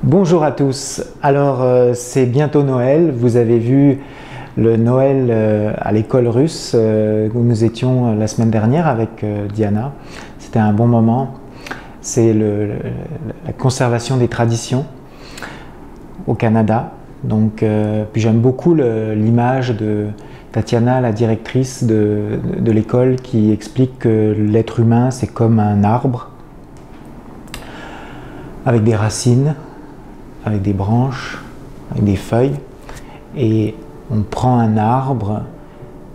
Bonjour à tous. Alors c'est bientôt Noël. Vous avez vu le Noël à l'école russe où nous étions la semaine dernière avec Diana. C'était un bon moment. C'est la conservation des traditions au Canada. Donc, puis j'aime beaucoup l'image de Tatiana, la directrice de l'école, qui explique que l'être humain c'est comme un arbre avec des racines, avec des branches, avec des feuilles, et on prend un arbre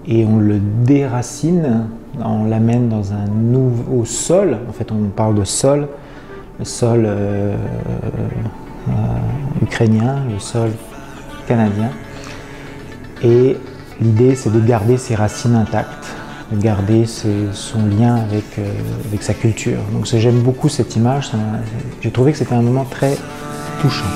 et on le déracine, on l'amène dans un nouveau sol. En fait, on parle de sol, le sol ukrainien, le sol canadien, et l'idée c'est de garder ses racines intactes, de garder son lien avec sa culture. Donc j'aime beaucoup cette image, j'ai trouvé que c'était un moment très touchant.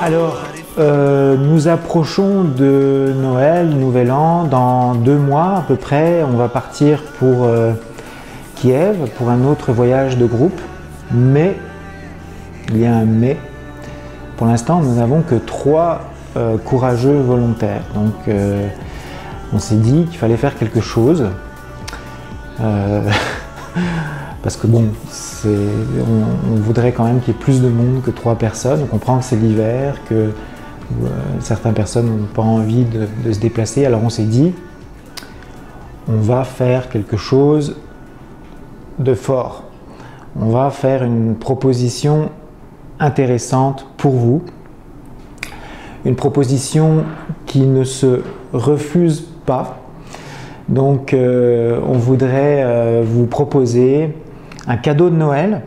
Alors, nous approchons de Noël, Nouvel An. Dans 2 mois à peu près, on va partir pour Kiev, pour un autre voyage de groupe. Mais, il y a un mais, pour l'instant nous n'avons que 3 courageux volontaires. Donc on s'est dit qu'il fallait faire quelque chose. Parce que bon, on voudrait quand même qu'il y ait plus de monde que 3 personnes. On comprend que c'est l'hiver, que certaines personnes n'ont pas envie de se déplacer. Alors on s'est dit, on va faire quelque chose de fort. On va faire une proposition intéressante pour vous. Une proposition qui ne se refuse pas. Donc on voudrait vous proposer un cadeau de Noël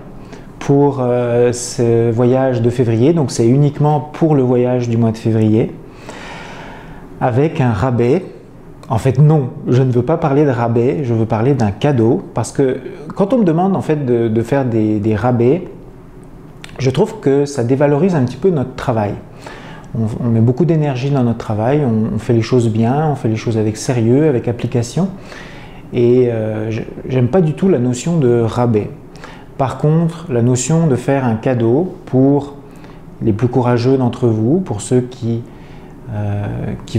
pour ce voyage de février. Donc c'est uniquement pour le voyage du mois de février, avec un rabais. En fait non, je ne veux pas parler de rabais, je veux parler d'un cadeau, parce que quand on me demande en fait de faire des rabais, je trouve que ça dévalorise un petit peu notre travail. On met beaucoup d'énergie dans notre travail, on fait les choses bien, on fait les choses avec sérieux, avec application. Et j'aime pas du tout la notion de rabais. Par contre, la notion de faire un cadeau pour les plus courageux d'entre vous, pour ceux qui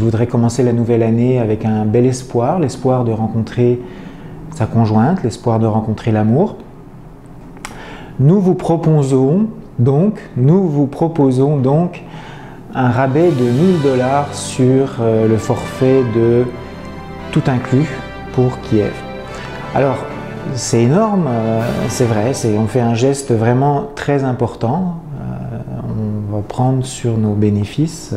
voudraient commencer la nouvelle année avec un bel espoir, l'espoir de rencontrer sa conjointe, l'espoir de rencontrer l'amour. Nous vous proposons donc un rabais de 1000 $ sur le forfait de tout inclus pour Kiev. Alors c'est énorme, c'est vrai, on fait un geste vraiment très important. On va prendre sur nos bénéfices,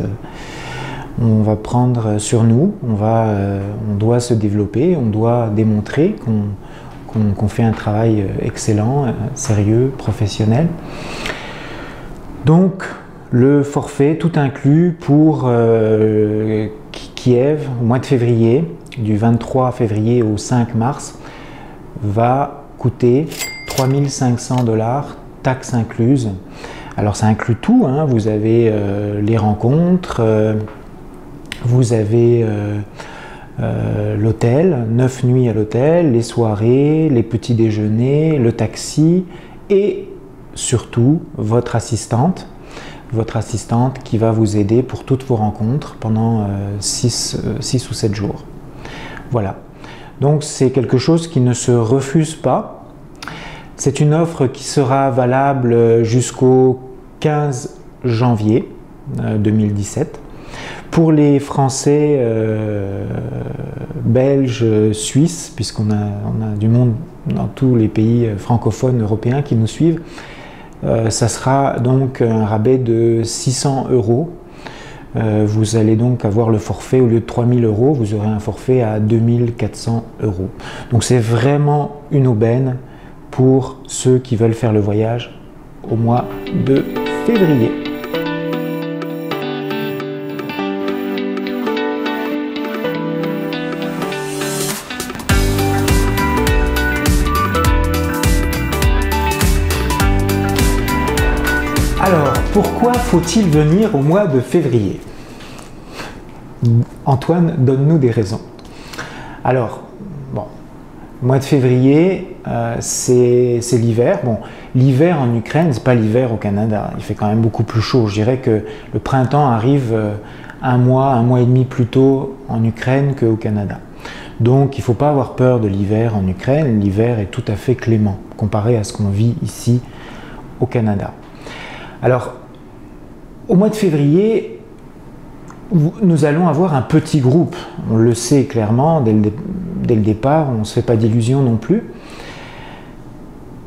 on va prendre sur nous, on doit se développer, on doit démontrer qu'on fait un travail excellent, sérieux, professionnel. Donc le forfait tout inclus pour Kiev au mois de février, du 23 février au 5 mars, va coûter 3500 $, taxes incluses. Alors ça inclut tout, hein. Vous avez les rencontres, vous avez l'hôtel, 9 nuits à l'hôtel, les soirées, les petits déjeuners, le taxi et surtout votre assistante qui va vous aider pour toutes vos rencontres pendant 6 ou 7 jours. Voilà. Donc c'est quelque chose qui ne se refuse pas. C'est une offre qui sera valable jusqu'au 15 janvier 2017. Pour les Français, Belges, Suisses, puisqu'on a du monde dans tous les pays francophones européens qui nous suivent. Ça sera donc un rabais de 600 €. Vous allez donc avoir le forfait, au lieu de 3 000 €, vous aurez un forfait à 2 400 €. Donc c'est vraiment une aubaine pour ceux qui veulent faire le voyage au mois de février. Alors, pourquoi faut-il venir au mois de février? Antoine, donne-nous des raisons. Alors, bon, mois de février, c'est l'hiver. Bon, l'hiver en Ukraine, c'est pas l'hiver au Canada. Il fait quand même beaucoup plus chaud. Je dirais que le printemps arrive un mois et demi plus tôt en Ukraine qu'au Canada. Donc, il ne faut pas avoir peur de l'hiver en Ukraine. L'hiver est tout à fait clément comparé à ce qu'on vit ici au Canada. Alors, au mois de février, nous allons avoir un petit groupe. On le sait clairement dès le départ, on ne se fait pas d'illusions non plus.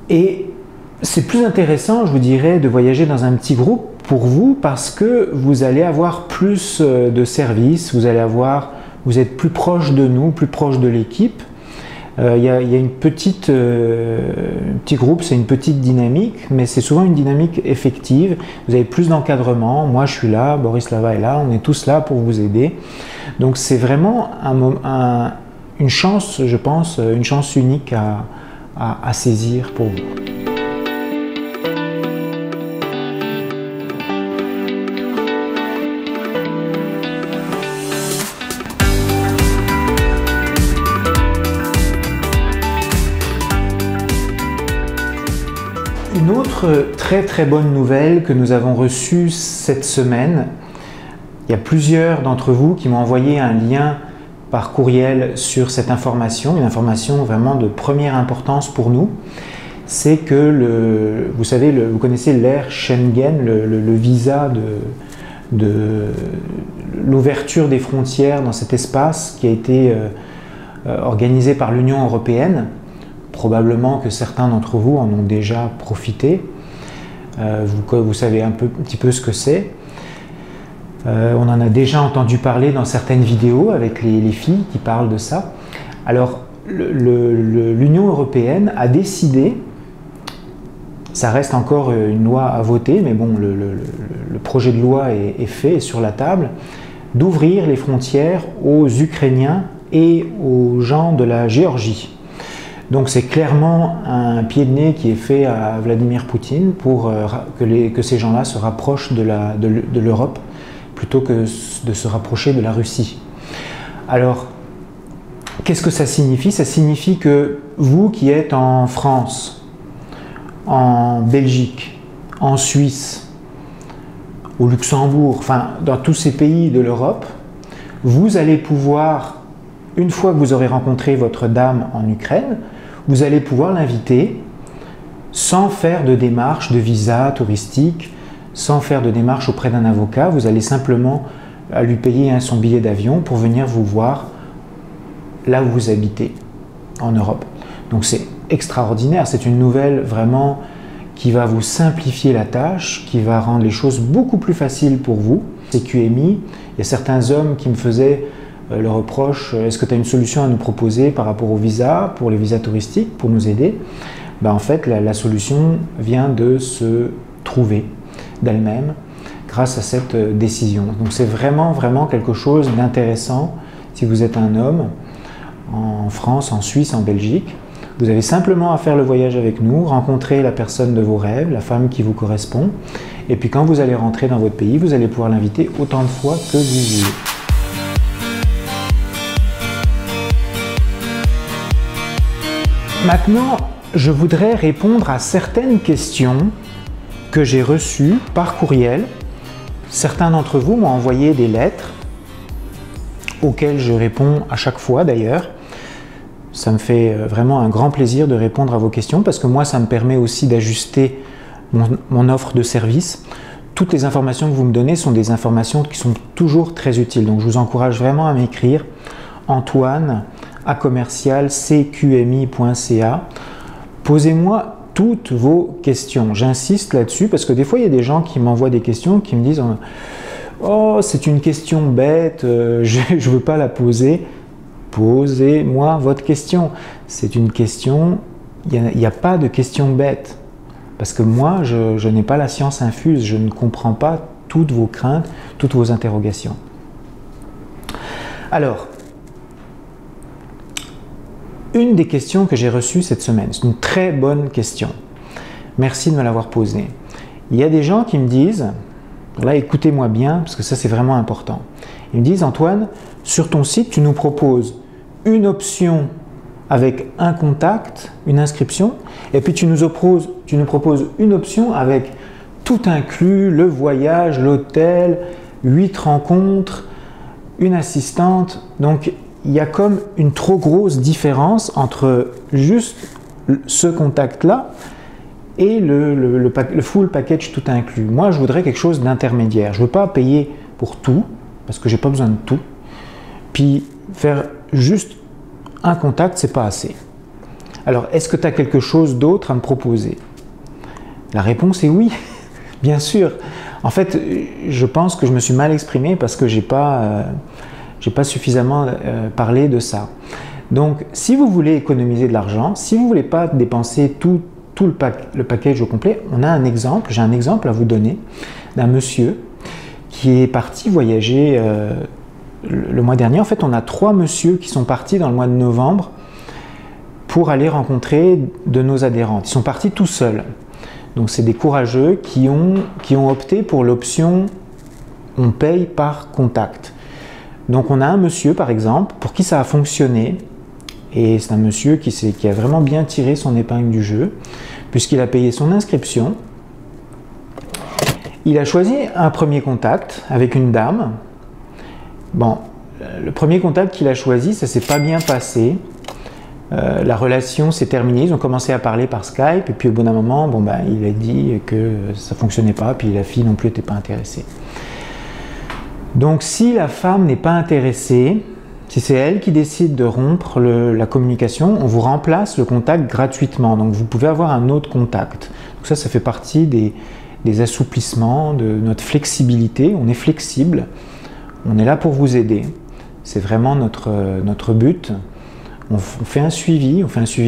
Et c'est plus intéressant, je vous dirais, de voyager dans un petit groupe pour vous parce que vous allez avoir plus de services, vous êtes plus proche de nous, plus proche de l'équipe. Il y a une petit groupe, c'est une petite dynamique, mais c'est souvent une dynamique effective. Vous avez plus d'encadrement. Moi, je suis là, Boris Lava est là, on est tous là pour vous aider. Donc, c'est vraiment une chance, je pense, une chance unique à saisir pour vous. Une autre très bonne nouvelle que nous avons reçue cette semaine, il y a plusieurs d'entre vous qui m'ont envoyé un lien par courriel sur cette information, une information vraiment de première importance pour nous, c'est que vous savez, vous connaissez l'ère Schengen, le visa de l'ouverture des frontières dans cet espace qui a été organisé par l'Union européenne. Probablement que certains d'entre vous en ont déjà profité. Vous savez un petit peu ce que c'est. On en a déjà entendu parler dans certaines vidéos avec les filles qui parlent de ça. Alors, l'Union européenne a décidé, ça reste encore une loi à voter, mais bon, le projet de loi est fait, est sur la table, d'ouvrir les frontières aux Ukrainiens et aux gens de la Géorgie. Donc c'est clairement un pied de nez qui est fait à Vladimir Poutine pour que ces gens-là se rapprochent de l'Europe plutôt que de se rapprocher de la Russie. Alors, qu'est-ce que ça signifie? Ça signifie que vous qui êtes en France, en Belgique, en Suisse, au Luxembourg, enfin dans tous ces pays de l'Europe, vous allez pouvoir, une fois que vous aurez rencontré votre dame en Ukraine, vous allez pouvoir l'inviter sans faire de démarche de visa touristique, sans faire de démarche auprès d'un avocat. Vous allez simplement lui payer son billet d'avion pour venir vous voir là où vous habitez en Europe. Donc c'est extraordinaire, c'est une nouvelle vraiment qui va vous simplifier la tâche, qui va rendre les choses beaucoup plus faciles pour vous. C'est QMI, il y a certains hommes qui me faisaient le reproche, est-ce que tu as une solution à nous proposer par rapport au visa, pour les visas touristiques, pour nous aider? En fait, la solution vient de se trouver d'elle-même grâce à cette décision. Donc c'est vraiment quelque chose d'intéressant si vous êtes un homme en France, en Suisse, en Belgique. Vous avez simplement à faire le voyage avec nous, rencontrer la personne de vos rêves, la femme qui vous correspond, et puis quand vous allez rentrer dans votre pays, vous allez pouvoir l'inviter autant de fois que vous voulez. Maintenant, je voudrais répondre à certaines questions que j'ai reçues par courriel. Certains d'entre vous m'ont envoyé des lettres auxquelles je réponds à chaque fois d'ailleurs. Ça me fait vraiment un grand plaisir de répondre à vos questions parce que moi, ça me permet aussi d'ajuster mon offre de service. Toutes les informations que vous me donnez sont des informations qui sont toujours très utiles. Donc, je vous encourage vraiment à m'écrire Antoine@cqmi.ca Posez-moi toutes vos questions. J'insiste là-dessus parce que des fois, il y a des gens qui m'envoient des questions, qui me disent « Oh, c'est une question bête, je ne veux pas la poser. » Posez-moi votre question. C'est une question, il n'y a pas de question bête. Parce que moi, je n'ai pas la science infuse, je ne comprends pas toutes vos craintes, toutes vos interrogations. Alors, une des questions que j'ai reçues cette semaine, c'est une très bonne question. Merci de me l'avoir posée. Il y a des gens qui me disent, là écoutez-moi bien, parce que ça c'est vraiment important. Ils me disent, Antoine, sur ton site, tu nous proposes une option avec un contact, une inscription, et puis tu nous proposes une option avec tout inclus, le voyage, l'hôtel, 8 rencontres, une assistante. Donc il y a comme une trop grosse différence entre juste ce contact-là et le full package tout inclus. Moi, je voudrais quelque chose d'intermédiaire. Je ne veux pas payer pour tout, parce que je n'ai pas besoin de tout. Puis faire juste un contact, c'est pas assez. Alors, est-ce que tu as quelque chose d'autre à me proposer? La réponse est oui, bien sûr. En fait, je pense que je me suis mal exprimé parce que j'ai pas suffisamment parlé de ça. Donc, si vous voulez économiser de l'argent, si vous ne voulez pas dépenser tout le package au complet, on a un exemple, j'ai un exemple à vous donner d'un monsieur qui est parti voyager le mois dernier. En fait, on a 3 messieurs qui sont partis dans le mois de novembre pour aller rencontrer de nos adhérentes. Ils sont partis tout seuls. Donc, c'est des courageux qui ont opté pour l'option « on paye par contact ». Donc, on a un monsieur, par exemple, pour qui ça a fonctionné. Et c'est un monsieur qui a vraiment bien tiré son épingle du jeu, puisqu'il a payé son inscription. Il a choisi un premier contact avec une dame. Bon, le premier contact qu'il a choisi, ça ne s'est pas bien passé. La relation s'est terminée, ils ont commencé à parler par Skype, et puis au bout d'un moment, bon, ben, il a dit que ça ne fonctionnait pas, puis la fille non plus n'était pas intéressée. Donc si la femme n'est pas intéressée, si c'est elle qui décide de rompre la communication, on vous remplace le contact gratuitement. Donc vous pouvez avoir un autre contact. Donc ça fait partie des assouplissements, de notre flexibilité. On est flexible, on est là pour vous aider. C'est vraiment notre but. On fait un suivi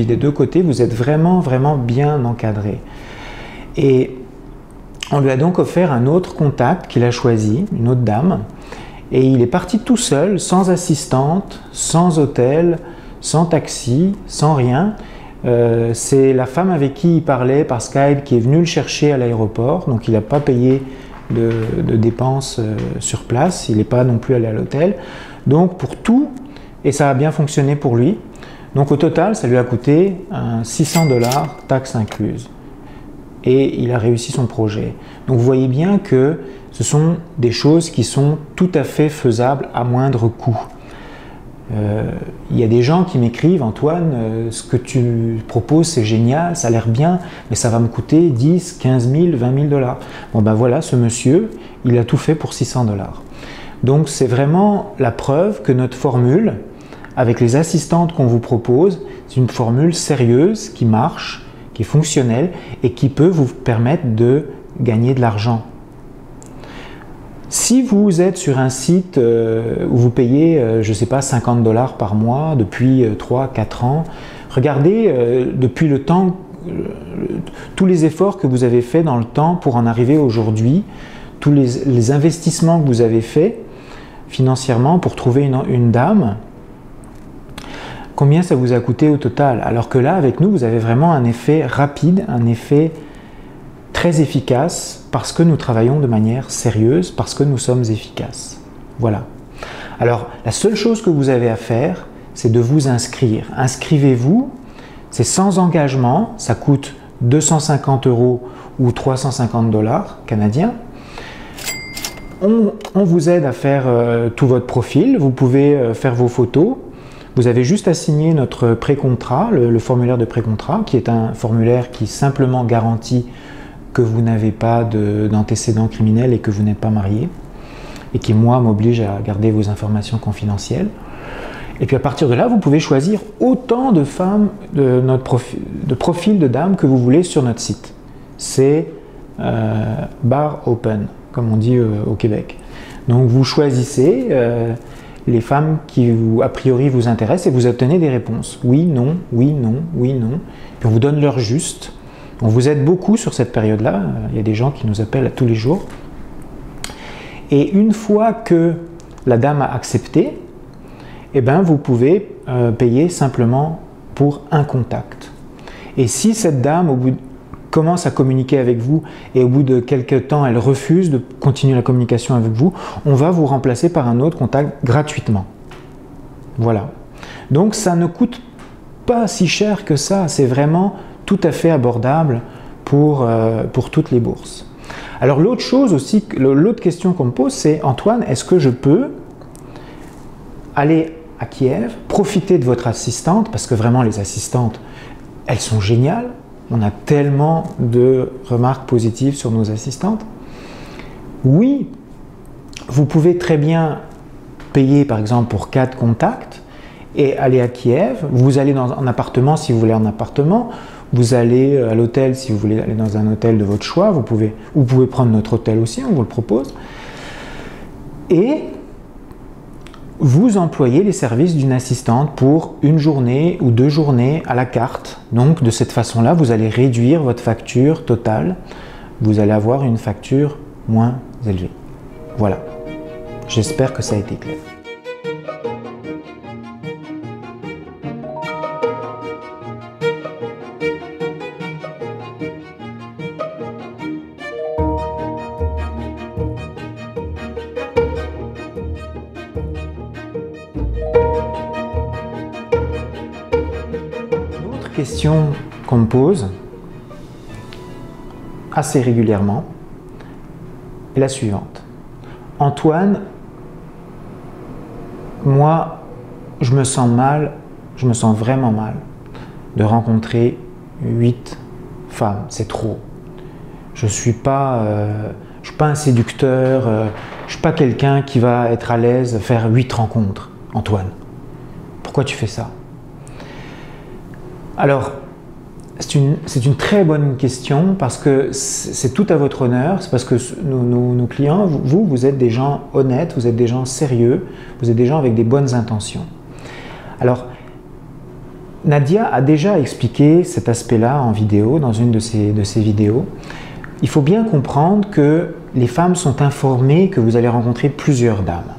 des deux côtés. Vous êtes vraiment, vraiment bien encadré. Et on lui a donc offert un autre contact qu'il a choisi, une autre dame. Et il est parti tout seul, sans assistante, sans hôtel, sans taxi, sans rien. C'est la femme avec qui il parlait par Skype qui est venue le chercher à l'aéroport. Donc il n'a pas payé de dépenses sur place, il n'est pas non plus allé à l'hôtel. Donc pour tout, et ça a bien fonctionné pour lui. Donc au total, ça lui a coûté 600 $, taxes incluses. Et il a réussi son projet. Donc vous voyez bien que ce sont des choses qui sont tout à fait faisables à moindre coût. Il y a des gens qui m'écrivent « Antoine, ce que tu proposes c'est génial, ça a l'air bien, mais ça va me coûter 10, 15 000, 20 000 $. » Bon ben voilà, ce monsieur, il a tout fait pour 600 $. Donc c'est vraiment la preuve que notre formule, avec les assistantes qu'on vous propose, c'est une formule sérieuse qui marche, qui est fonctionnelle et qui peut vous permettre de gagner de l'argent. Si vous êtes sur un site où vous payez, je ne sais pas, 50 $ par mois depuis 3-4 ans, regardez depuis le temps, tous les efforts que vous avez faits dans le temps pour en arriver aujourd'hui, tous les investissements que vous avez faits financièrement pour trouver une dame, combien ça vous a coûté au total? Alors que là, avec nous, vous avez vraiment un effet rapide, un effet très efficace parce que nous travaillons de manière sérieuse, parce que nous sommes efficaces. Voilà. Alors, la seule chose que vous avez à faire, c'est de vous inscrire. Inscrivez-vous, c'est sans engagement, ça coûte 250 € ou 350 $ canadiens. On vous aide à faire tout votre profil, vous pouvez faire vos photos. Vous avez juste à signer notre pré-contrat, le formulaire de pré-contrat, qui est un formulaire qui simplement garantit que vous n'avez pas d'antécédents criminels et que vous n'êtes pas marié, et qui, moi, m'oblige à garder vos informations confidentielles. Et puis à partir de là, vous pouvez choisir autant de femmes, de profils de dames que vous voulez sur notre site. C'est bar open, comme on dit au Québec. Donc vous choisissez les femmes qui a priori vous intéressent et vous obtenez des réponses. Oui, non, oui, non, oui, non. Puis on vous donne l'heure juste. On vous aide beaucoup sur cette période-là. Il y a des gens qui nous appellent tous les jours. Et une fois que la dame a accepté, eh ben, vous pouvez payer simplement pour un contact. Et si cette dame commence à communiquer avec vous et au bout de quelques temps elle refuse de continuer la communication avec vous, on va vous remplacer par un autre contact gratuitement. Voilà. Donc ça ne coûte pas si cher que ça, c'est vraiment tout à fait abordable pour toutes les bourses. Alors l'autre chose aussi, l'autre question qu'on me pose, c'est Antoine, est-ce que je peux aller à Kiev, profiter de votre assistante, parce que vraiment les assistantes, elles sont géniales, on a tellement de remarques positives sur nos assistantes. Oui, vous pouvez très bien payer par exemple pour 4 contacts et aller à Kiev, vous allez dans un appartement si vous voulez un appartement, vous allez à l'hôtel si vous voulez aller dans un hôtel de votre choix, vous pouvez prendre notre hôtel aussi, on vous le propose, et vous employez les services d'une assistante pour une journée ou 2 journées à la carte. Donc de cette façon-là, vous allez réduire votre facture totale, vous allez avoir une facture moins élevée. Voilà, j'espère que ça a été clair. Question qu'on me pose assez régulièrement est la suivante. Antoine, moi, je me sens vraiment mal de rencontrer 8 femmes, c'est trop. Je ne suis pas un séducteur, je ne suis pas quelqu'un qui va être à l'aise à faire 8 rencontres. Antoine, pourquoi tu fais ça? Alors, c'est une très bonne question parce que c'est tout à votre honneur, c'est parce que nos clients, vous êtes des gens honnêtes, vous êtes des gens sérieux, vous êtes des gens avec des bonnes intentions. Alors, Nadia a déjà expliqué cet aspect-là en vidéo, dans une de ses vidéos. Il faut bien comprendre que les femmes sont informées que vous allez rencontrer plusieurs dames.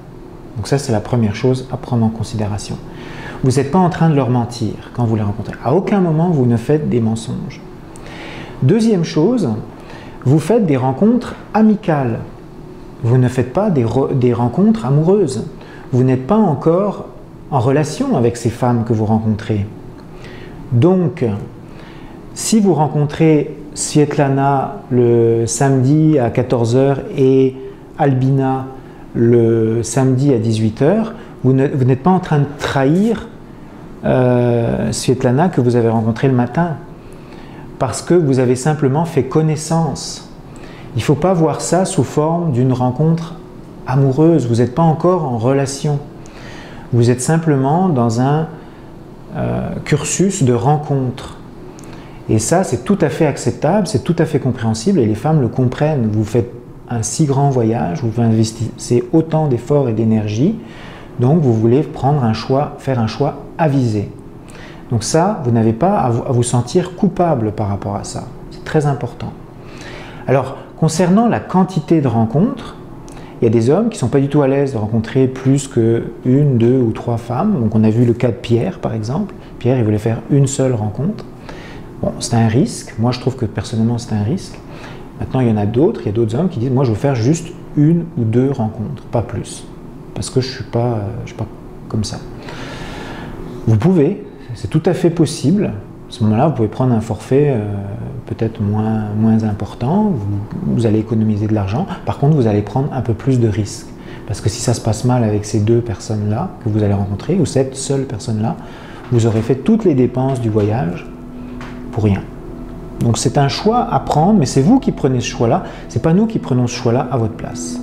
Donc ça, c'est la première chose à prendre en considération. Vous n'êtes pas en train de leur mentir quand vous les rencontrez. À aucun moment, vous ne faites des mensonges. Deuxième chose, vous faites des rencontres amicales. Vous ne faites pas des rencontres amoureuses. Vous n'êtes pas encore en relation avec ces femmes que vous rencontrez. Donc, si vous rencontrez Svetlana le samedi à 14 h et Albina le samedi à 18 h, vous n'êtes pas en train de trahir Svetlana que vous avez rencontrée le matin, parce que vous avez simplement fait connaissance. Il ne faut pas voir ça sous forme d'une rencontre amoureuse, vous n'êtes pas encore en relation. Vous êtes simplement dans un cursus de rencontre. Et ça, c'est tout à fait acceptable, c'est tout à fait compréhensible et les femmes le comprennent. Vous faites un si grand voyage, vous investissez autant d'efforts et d'énergie, donc vous voulez faire un choix avisé. Donc ça, vous n'avez pas à vous sentir coupable par rapport à ça. C'est très important. Alors, concernant la quantité de rencontres, il y a des hommes qui ne sont pas du tout à l'aise de rencontrer plus que 1, 2 ou 3 femmes. Donc on a vu le cas de Pierre, par exemple. Pierre, il voulait faire une seule rencontre. Bon, c'est un risque. Moi, je trouve que personnellement, c'est un risque. Maintenant, il y en a d'autres. Il y a d'autres hommes qui disent « Moi, je veux faire juste 1 ou 2 rencontres, pas plus. Parce que je ne suis pas comme ça. » Vous pouvez, c'est tout à fait possible. À ce moment-là, vous pouvez prendre un forfait peut-être moins important. Vous allez économiser de l'argent. Par contre, vous allez prendre un peu plus de risques. Parce que si ça se passe mal avec ces 2 personnes-là que vous allez rencontrer, ou cette seule personne-là, vous aurez fait toutes les dépenses du voyage pour rien. Donc c'est un choix à prendre, mais c'est vous qui prenez ce choix-là. Ce n'est pas nous qui prenons ce choix-là à votre place.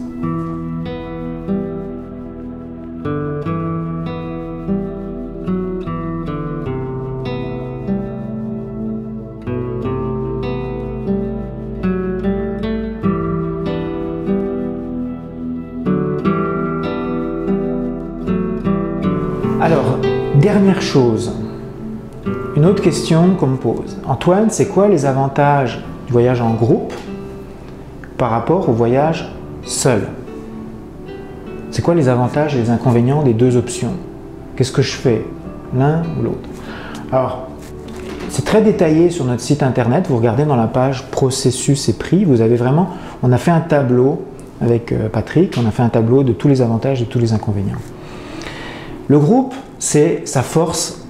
dernière chose, une autre question qu'on me pose. Antoine, c'est quoi les avantages du voyage en groupe par rapport au voyage seul? C'est quoi les avantages et les inconvénients des deux options? Qu'est-ce que je fais, l'un ou l'autre? Alors, c'est très détaillé sur notre site internet. Vous regardez dans la page processus et prix, vous avez vraiment, on a fait un tableau avec Patrick, on a fait un tableau de tous les avantages et tous les inconvénients. Le groupe, c'est sa force,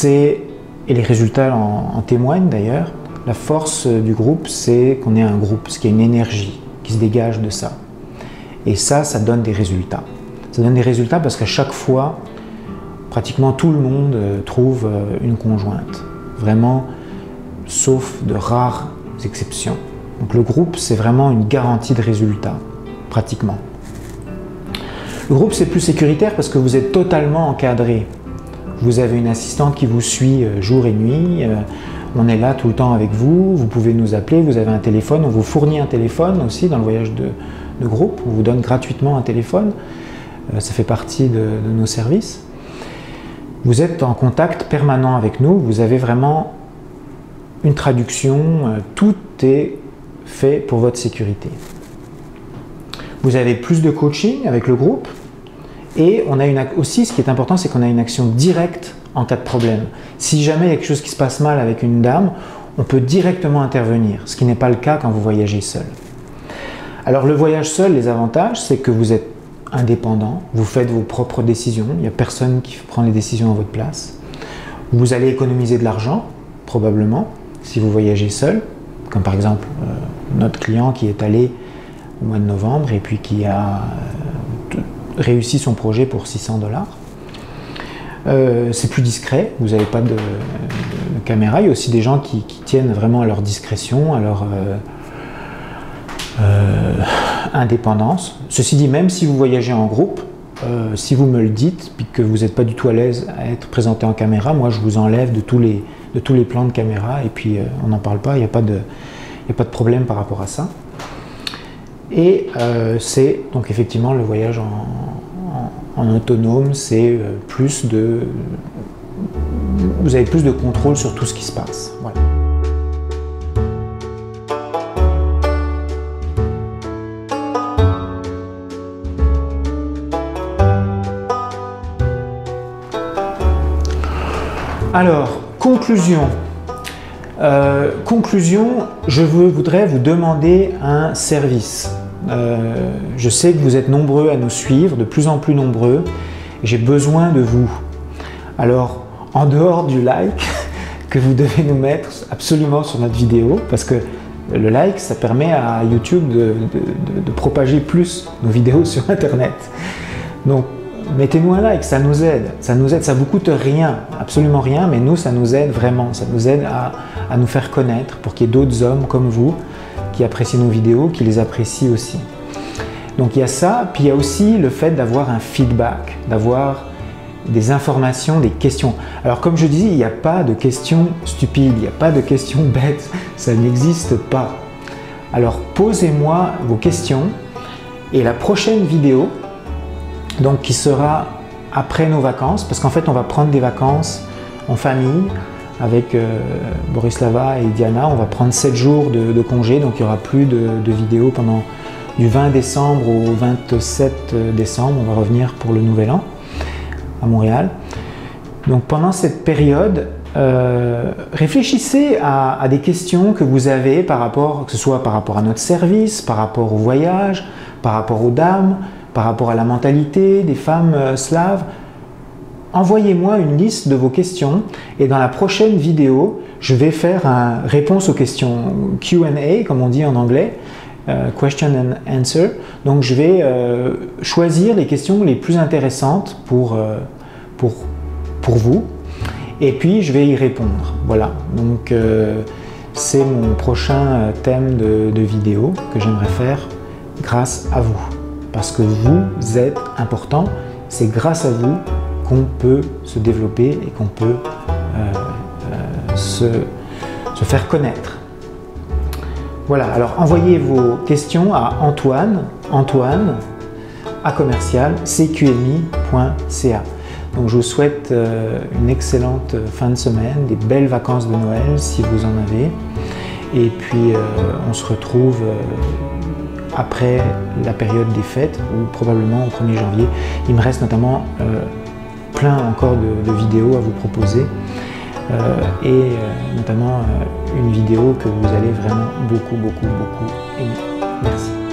et les résultats en témoignent d'ailleurs. La force du groupe, c'est qu'on est un groupe, parce qu'il y a une énergie qui se dégage de ça. Et ça donne des résultats. Ça donne des résultats parce qu'à chaque fois, pratiquement tout le monde trouve une conjointe. Vraiment, sauf de rares exceptions. Donc le groupe, c'est vraiment une garantie de résultats, pratiquement. Le groupe, c'est plus sécuritaire parce que vous êtes totalement encadré. Vous avez une assistante qui vous suit jour et nuit. On est là tout le temps avec vous. Vous pouvez nous appeler. Vous avez un téléphone. On vous fournit un téléphone aussi dans le voyage de groupe. On vous donne gratuitement un téléphone. Ça fait partie de nos services. Vous êtes en contact permanent avec nous. Vous avez vraiment une traduction. Tout est fait pour votre sécurité. Vous avez plus de coaching avec le groupe. Et on a aussi, ce qui est important, c'est qu'on a une action directe en cas de problème. Si jamais il y a quelque chose qui se passe mal avec une dame, on peut directement intervenir, ce qui n'est pas le cas quand vous voyagez seul. Alors le voyage seul, les avantages, c'est que vous êtes indépendant, vous faites vos propres décisions, il n'y a personne qui prend les décisions à votre place. Vous allez économiser de l'argent, probablement, si vous voyagez seul, comme par exemple notre client qui est allé au mois de novembre et puis qui a réussi son projet pour 600 $. C'est plus discret, vous n'avez pas de caméra. Il y a aussi des gens qui tiennent vraiment à leur discrétion, à leur indépendance. Ceci dit, même si vous voyagez en groupe, si vous me le dites, puis que vous n'êtes pas du tout à l'aise à être présenté en caméra, moi je vous enlève de tous les plans de caméra et puis on n'en parle pas, il n'y a pas de problème par rapport à ça. Et c'est donc effectivement le voyage en autonome, c'est plus de... Vous avez plus de contrôle sur tout ce qui se passe. Voilà. Alors, conclusion. Je voudrais vous demander un service. Je sais que vous êtes nombreux à nous suivre, de plus en plus nombreux, et j'ai besoin de vous. Alors, en dehors du like que vous devez nous mettre absolument sur notre vidéo, parce que le like, ça permet à YouTube de propager plus nos vidéos sur Internet. Donc, mettez-nous un like, ça nous aide, ça vous coûte rien, absolument rien, mais nous, ça nous aide vraiment, ça nous aide à nous faire connaître pour qu'il y ait d'autres hommes comme vous qui apprécient nos vidéos, qui les apprécient aussi. Donc il y a ça, puis il y a aussi le fait d'avoir un feedback, d'avoir des informations, des questions. Alors comme je disais, il n'y a pas de questions stupides, il n'y a pas de questions bêtes, ça n'existe pas. Alors posez-moi vos questions et la prochaine vidéo, donc qui sera après nos vacances, parce qu'en fait on va prendre des vacances en famille avec Borislava et Diana, on va prendre 7 jours de congé, donc il n'y aura plus de vidéos pendant du 20 décembre au 27 décembre, on va revenir pour le Nouvel An à Montréal. Donc pendant cette période, réfléchissez à des questions que vous avez par rapport, que ce soit par rapport à notre service, par rapport au voyage, par rapport aux dames, par rapport à la mentalité des femmes slaves. Envoyez-moi une liste de vos questions et dans la prochaine vidéo, je vais faire une réponse aux questions Q&A, comme on dit en anglais, question and answer. Donc je vais choisir les questions les plus intéressantes pour vous et puis je vais y répondre. Voilà, donc c'est mon prochain thème de vidéo que j'aimerais faire grâce à vous. Parce que vous êtes important, c'est grâce à vous qu'on peut se développer et qu'on peut se faire connaître. Voilà, alors envoyez vos questions à Antoine @cqmi.ca. Donc je vous souhaite une excellente fin de semaine, des belles vacances de Noël si vous en avez. Et puis on se retrouve après la période des fêtes, ou probablement au 1er janvier. Il me reste notamment plein encore de vidéos à vous proposer. Et notamment une vidéo que vous allez vraiment beaucoup aimer. Merci.